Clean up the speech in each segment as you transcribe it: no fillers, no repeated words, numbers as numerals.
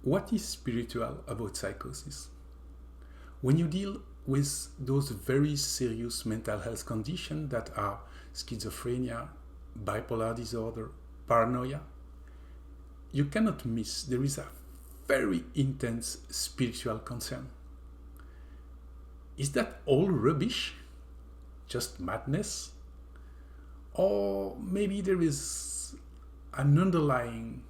What is spiritual about psychosis? When you deal with those very serious mental health conditions that are schizophrenia, bipolar disorder, paranoia, you cannot miss there is a very intense spiritual concern. Is that all rubbish? Just madness? Or maybe there is an underlying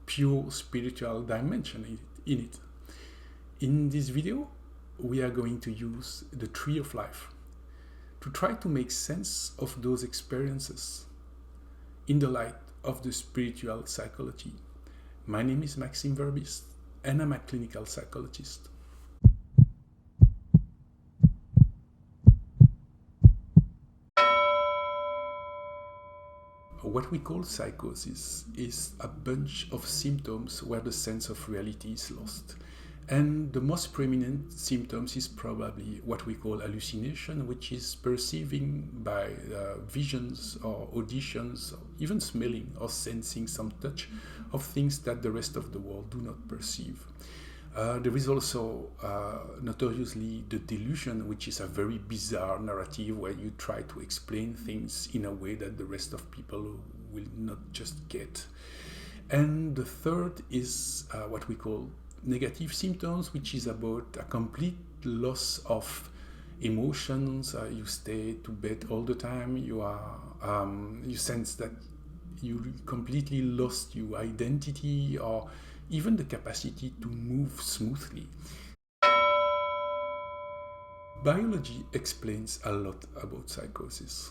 pure spiritual dimension in it. In this video, we are going to use the tree of life to try to make sense of those experiences in the light of the spiritual psychology. My name is Maxim and I'm a clinical psychologist. What we call psychosis is a bunch of symptoms where the sense of reality is lost. And the most prominent symptoms is probably what we call hallucination, which is perceiving by visions or auditions, or even smelling or sensing some touch of things that the rest of the world do not perceive. There is also notoriously the delusion, which is a very bizarre narrative where you try to explain things in a way that the rest of people will not just get. And the third is what we call negative symptoms, which is about a complete loss of emotions. You stay to bed all the time. You sense that you completely lost your identity or even the capacity to move smoothly. Biology explains a lot about psychosis.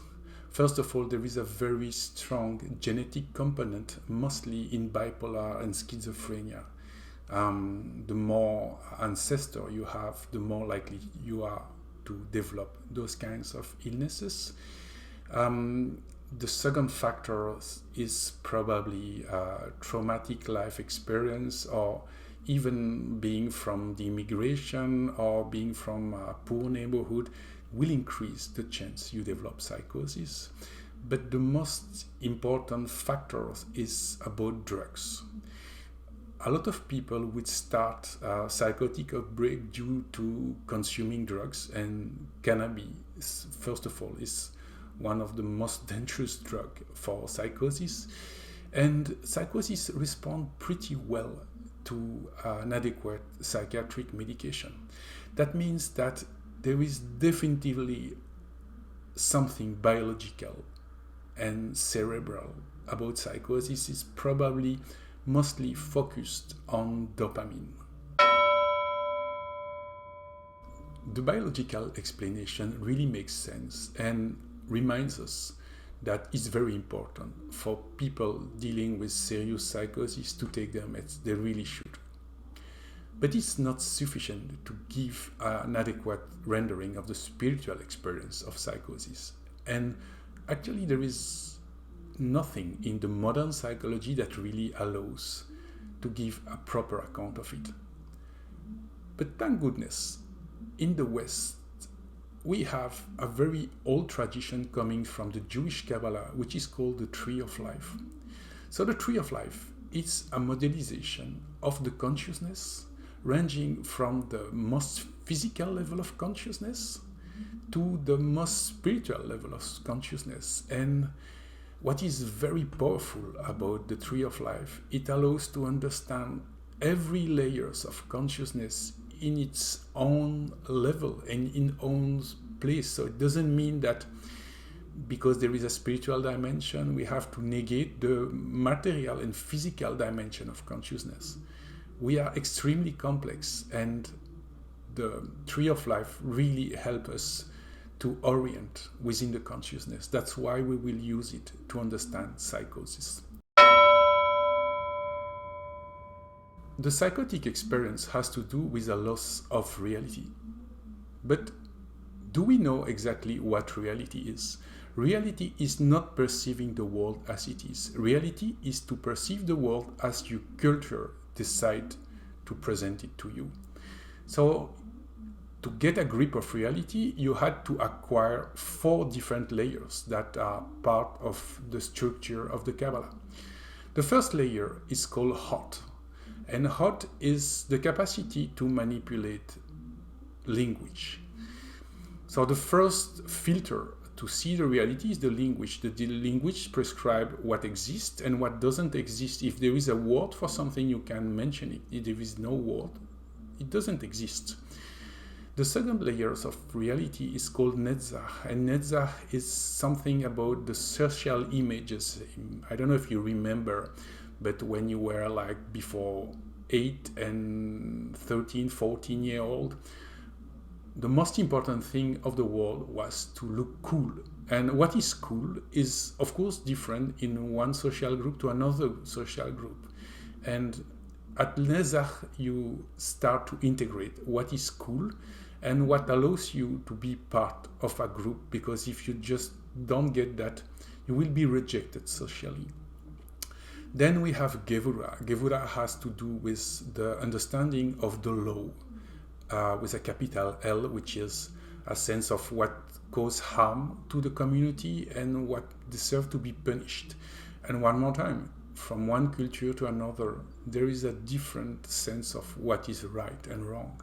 First of all, there is a very strong genetic component, mostly in bipolar and schizophrenia. The more ancestor you have, the more likely you are to develop those kinds of illnesses. The second factor is probably traumatic life experience, or even being from the immigration or being from a poor neighborhood will increase the chance you develop psychosis. But the most important factor is about drugs. A lot of people would start a psychotic outbreak due to consuming drugs, and cannabis, first of all, is one of the most dangerous drugs for psychosis. And psychosis respond pretty well to an adequate psychiatric medication. That means that there is definitely something biological and cerebral about psychosis. Is probably mostly focused on dopamine. The biological explanation really makes sense and reminds us that it's very important for people dealing with serious psychosis to take their meds. They really should. But it's not sufficient to give an adequate rendering of the spiritual experience of psychosis. And actually there is nothing in the modern psychology that really allows to give a proper account of it. But thank goodness, in the West, we have a very old tradition coming from the Jewish Kabbalah, which is called the Tree of Life. So the Tree of Life is a modelization of the consciousness, ranging from the most physical level of consciousness to the most spiritual level of consciousness. And what is very powerful about the Tree of Life, it allows to understand every layers of consciousness in its own level and in own place. So it doesn't mean that because there is a spiritual dimension, we have to negate the material and physical dimension of consciousness. We are extremely complex, and the Tree of Life really helps us to orient within the consciousness. That's why we will use it to understand psychosis. The psychotic experience has to do with a loss of reality. But do we know exactly what reality is? Reality is not perceiving the world as it is. Reality is to perceive the world as your culture decide to present it to you. So to get a grip of reality, you had to acquire 4 different layers that are part of the structure of the Kabbalah. The first layer is called heart. And hot is the capacity to manipulate language. So the first filter to see the reality is the language. The language prescribes what exists and what doesn't exist. If there is a word for something, you can mention it. If there is no word, it doesn't exist. The second layer of reality is called netzach, and netzach is something about the social images. I don't know if you remember, but when you were like before 8 and 13, 14 year old, the most important thing of the world was to look cool. And what is cool is, of course, different in one social group to another social group. And at netzach, you start to integrate what is cool and what allows you to be part of a group, because if you just don't get that, you will be rejected socially. Then we have gevura. Gevura has to do with the understanding of the law, with a capital L, which is a sense of what causes harm to the community and what deserves to be punished. And one more time, from one culture to another, there is a different sense of what is right and wrong.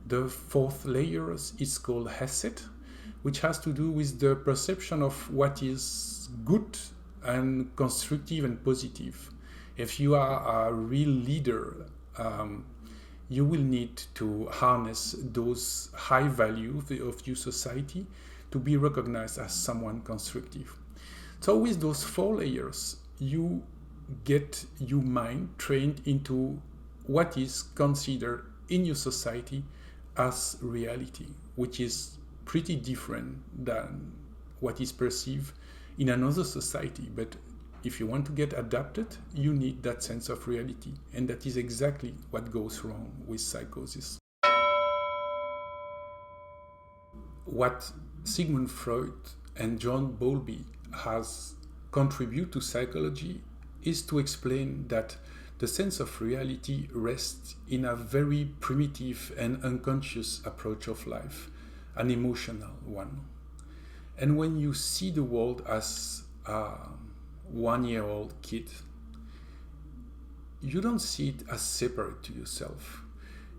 The fourth layer is called hesed, which has to do with the perception of what is good and constructive and positive. If you are a real leader, you will need to harness those high values of your society to be recognized as someone constructive. So with those 4 layers, you get your mind trained into what is considered in your society as reality, which is pretty different than what is perceived in another society. But if you want to get adapted, you need that sense of reality. And that is exactly what goes wrong with psychosis. What Sigmund Freud and John Bowlby has contributed to psychology is to explain that the sense of reality rests in a very primitive and unconscious approach of life, an emotional one. And when you see the world as a 1-year-old kid, you don't see it as separate to yourself.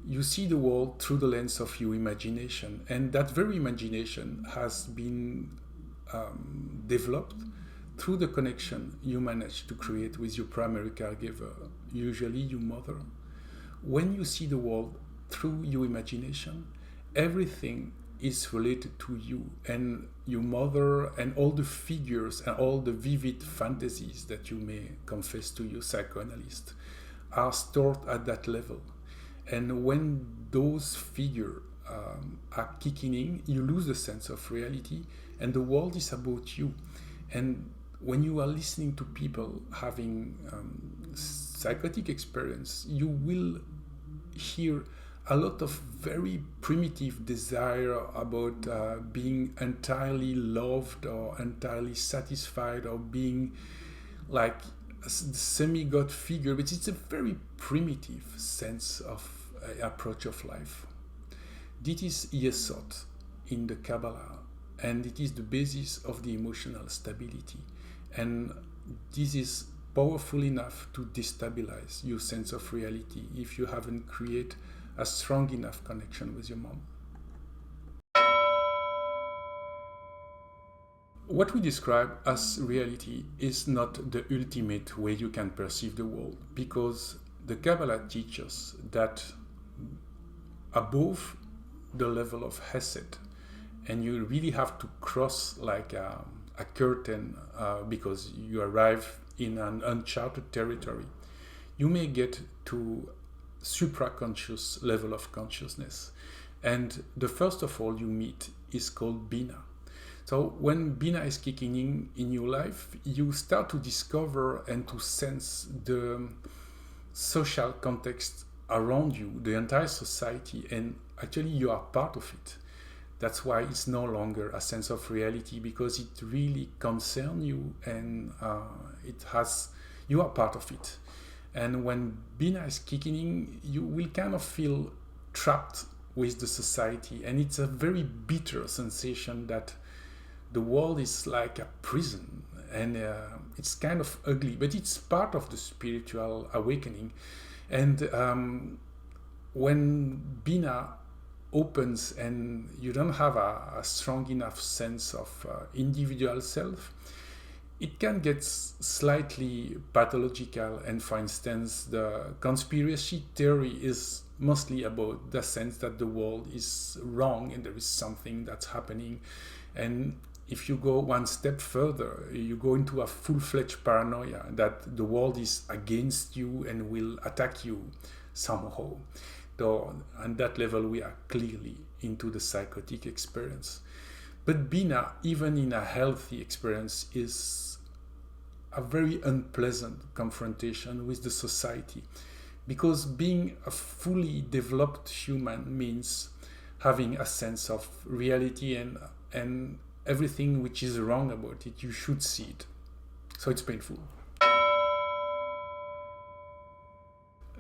You see the world through the lens of your imagination, and that very imagination has been developed through the connection you manage to create with your primary caregiver, usually your mother. When you see the world through your imagination, everything is related to you and your mother, and all the figures and all the vivid fantasies that you may confess to your psychoanalyst are stored at that level. And when those figures are kicking in, you lose the sense of reality, and the world is about you. And when you are listening to people having psychotic experience, you will hear a lot of very primitive desire about being entirely loved or entirely satisfied or being like a semi-god figure, but it's a very primitive sense of approach of life. This is Yesod in the Kabbalah, and it is the basis of the emotional stability. And this is powerful enough to destabilize your sense of reality if you haven't created a strong enough connection with your mom. What we describe as reality is not the ultimate way you can perceive the world, because the Kabbalah teaches that above the level of Hesed, and you really have to cross like a curtain because you arrive in an uncharted territory, you may get to supraconscious level of consciousness. And the first of all you meet is called Bina. So when Bina is kicking in your life, you start to discover and to sense the social context around you, the entire society, and actually you are part of it. That's why it's no longer a sense of reality, because it really concerns you, and you are part of it. And when Bina is kicking in, you will kind of feel trapped with the society, and it's a very bitter sensation that the world is like a prison, and it's kind of ugly, but it's part of the spiritual awakening. And when Bina opens and you don't have a strong enough sense of individual self, it can get slightly pathological. And for instance, the conspiracy theory is mostly about the sense that the world is wrong and there is something that's happening. And if you go one step further, you go into a full-fledged paranoia that the world is against you and will attack you somehow. So on that level, we are clearly into the psychotic experience. But Bina, even in a healthy experience, is a very unpleasant confrontation with the society, because being a fully developed human means having a sense of reality, and everything which is wrong about it, you should see it. So it's painful.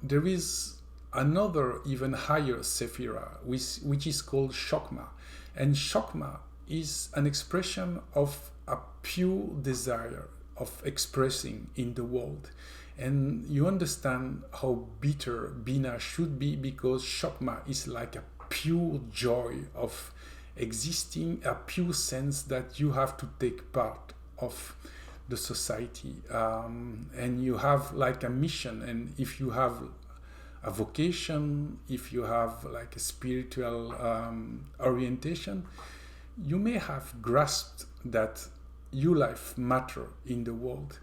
There is another even higher sephira, which is called Chokmah. And Chokmah is an expression of a pure desire of expressing in the world. And you understand how bitter Bina should be, because Chokmah is like a pure joy of existing, a pure sense that you have to take part of the society, and you have like a mission. And if you have a vocation, if you have like a spiritual orientation, you may have grasped that your life matter in the world.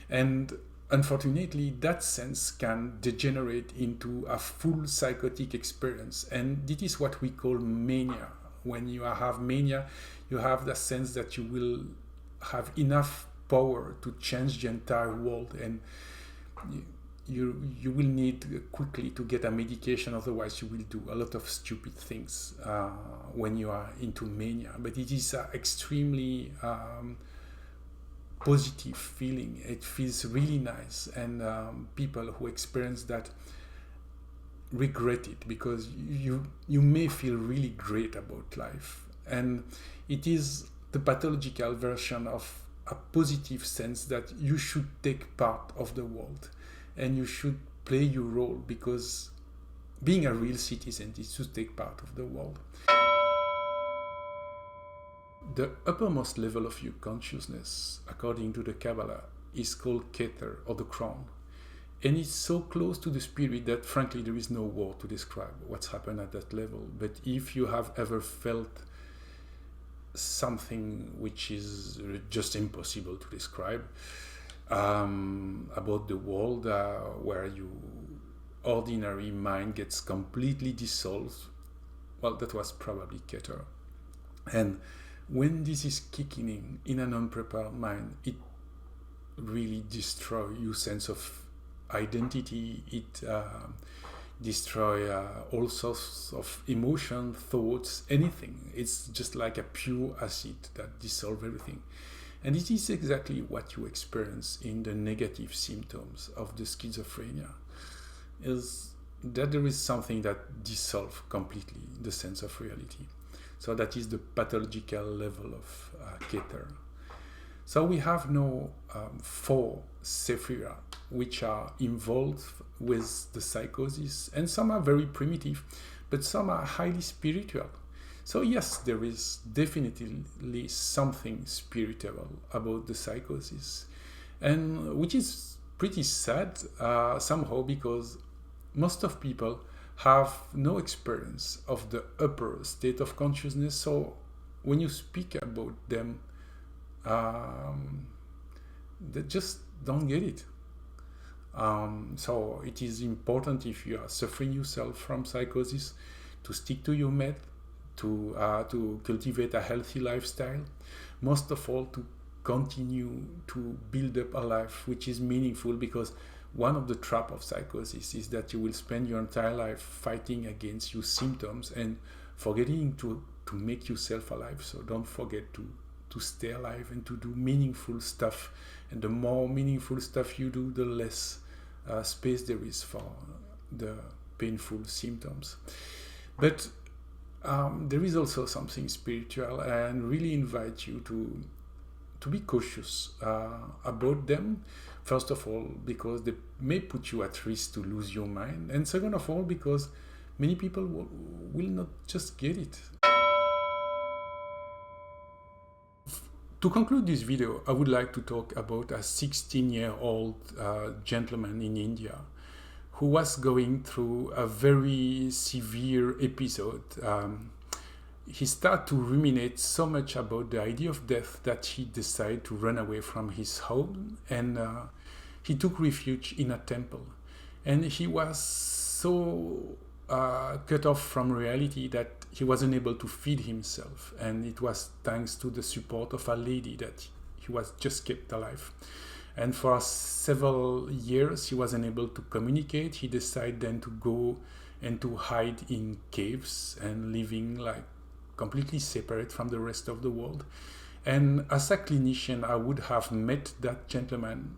And unfortunately, that sense can degenerate into a full psychotic experience. And this is what we call mania. When you have mania, you have the sense that you will have enough power to change the entire world, and you will need quickly to get a medication, otherwise you will do a lot of stupid things when you are into mania. But it is an extremely positive feeling. It feels really nice, and people who experience that regret it, because you may feel really great about life. And it is the pathological version of a positive sense that you should take part of the world and you should play your role, because being a real citizen is to take part of the world. The uppermost level of your consciousness, according to the Kabbalah, is called Keter, or the crown. And it's so close to the spirit that frankly there is no word to describe what's happened at that level. But if you have ever felt something which is just impossible to describe about the world, where your ordinary mind gets completely dissolved, well, that was probably Keter. And when this is kicking in an unprepared mind, it really destroys your sense of identity. It destroys all sorts of emotion, thoughts, anything. It's just like a pure acid that dissolves everything. And it is exactly what you experience in the negative symptoms of the schizophrenia, is that there is something that dissolves completely the sense of reality. So that is the pathological level of Keter. So we have now 4 sephira which are involved with the psychosis, and some are very primitive, but some are highly spiritual. So yes, there is definitely something spiritual about the psychosis, and which is pretty sad somehow, because most of people have no experience of the upper state of consciousness. So when you speak about them, they just don't get it. So it is important, if you are suffering yourself from psychosis, to stick to your med, to cultivate a healthy lifestyle. Most of all, to continue to build up a life which is meaningful, because one of the traps of psychosis is that you will spend your entire life fighting against your symptoms and forgetting to make yourself alive. So don't forget to stay alive and to do meaningful stuff. And the more meaningful stuff you do, the less space there is for the painful symptoms. But there is also something spiritual, and really invite you to be cautious about them. First of all, because they may put you at risk to lose your mind. And second of all, because many people will not just get it. To conclude this video, I would like to talk about a 16-year-old gentleman in India who was going through a very severe episode. He started to ruminate so much about the idea of death that he decided to run away from his home, and he took refuge in a temple. And he was so cut off from reality that he wasn't able to feed himself, and it was thanks to the support of a lady that he was just kept alive. And for several years he was unable to communicate. He decided then to go and to hide in caves and living like completely separate from the rest of the world. And as a clinician, I would have met that gentleman.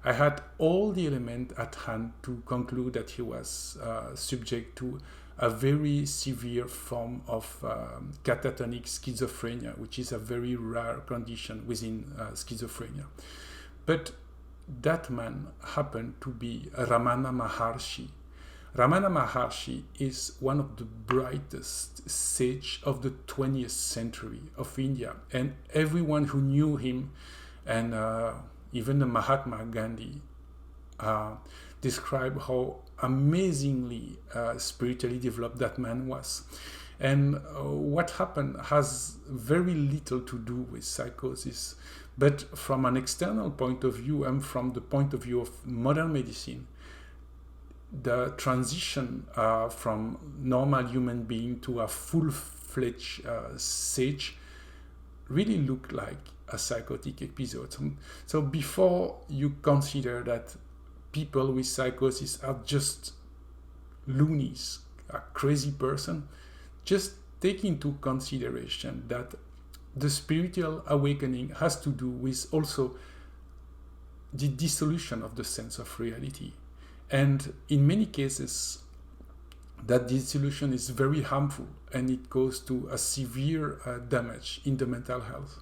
I had all the elements at hand to conclude that he was subject to a very severe form of catatonic schizophrenia, which is a very rare condition within schizophrenia. But that man happened to be Ramana Maharshi. Ramana Maharshi is one of the brightest sages of the 20th century of India, and everyone who knew him, and even the Mahatma Gandhi, described how amazingly spiritually developed that man was. And what happened has very little to do with psychosis, but from an external point of view and from the point of view of modern medicine, the transition from normal human being to a full-fledged sage really looked like a psychotic episode. So before you consider that people with psychosis are just loonies, a crazy person, just take into consideration that the spiritual awakening has to do with also the dissolution of the sense of reality. And in many cases, that dissolution is very harmful and it goes to a severe damage in the mental health.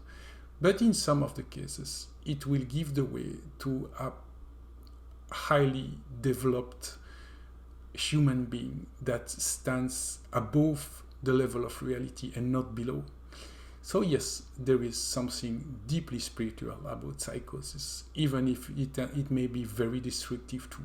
But in some of the cases, it will give the way to a highly developed human being that stands above the level of reality and not below. So yes, there is something deeply spiritual about psychosis, even if it may be very destructive too.